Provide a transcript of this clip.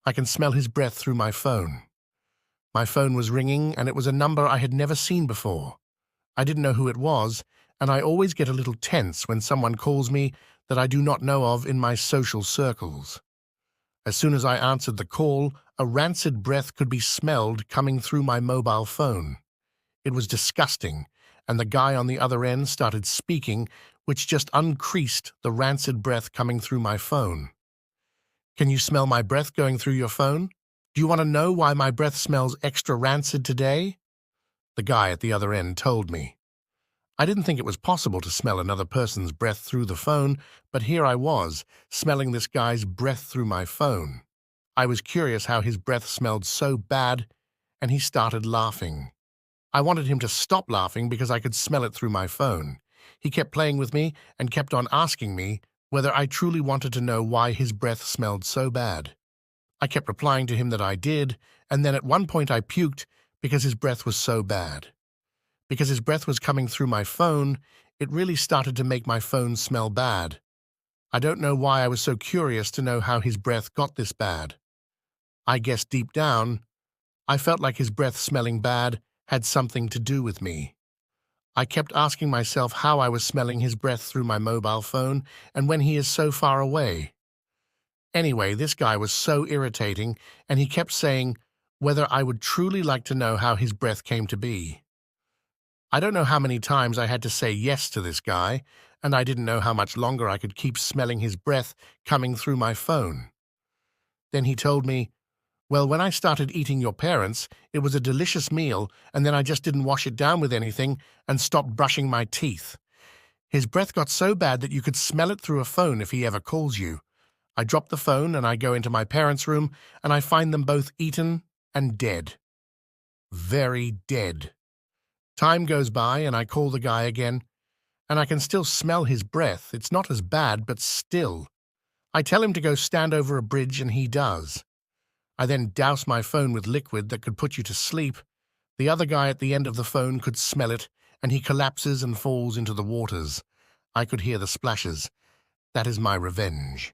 I can smell his breath through my phone. My phone was ringing, and it was a number I had never seen before. I didn't know who it was, and I always get a little tense when someone calls me that I do not know of in my social circles. As soon as I answered the call, a rancid breath could be smelled coming through my mobile phone. It was disgusting, and the guy on the other end started speaking, which just uncreased the rancid breath coming through my phone. "Can you smell my breath going through your phone? Do you want to know why my breath smells extra rancid today?" The guy at the other end told me. I didn't think it was possible to smell another person's breath through the phone, but here I was, smelling this guy's breath through my phone. I was curious how his breath smelled so bad, and he started laughing. I wanted him to stop laughing because I could smell it through my phone. He kept playing with me and kept on asking me whether I truly wanted to know why his breath smelled so bad. I kept replying to him that I did, and then at one point I puked because his breath was so bad. Because his breath was coming through my phone, it really started to make my phone smell bad. I don't know why I was so curious to know how his breath got this bad. I guess deep down, I felt like his breath smelling bad had something to do with me. I kept asking myself how I was smelling his breath through my mobile phone and when he is so far away. Anyway, this guy was so irritating, and he kept saying whether I would truly like to know how his breath came to be. I don't know how many times I had to say yes to this guy, and I didn't know how much longer I could keep smelling his breath coming through my phone. Then he told me, "Well, when I started eating your parents, it was a delicious meal, and then I just didn't wash it down with anything and stopped brushing my teeth. His breath got so bad that you could smell it through a phone if he ever calls you. I drop the phone and I go into my parents' room, and I find them both eaten and dead. Very dead. Time goes by, and I call the guy again, and I can still smell his breath. It's not as bad, but still. I tell him to go stand over a bridge, and he does. I then douse my phone with liquid that could put you to sleep. The other guy at the end of the phone could smell it, and he collapses and falls into the waters. I could hear the splashes. That is my revenge.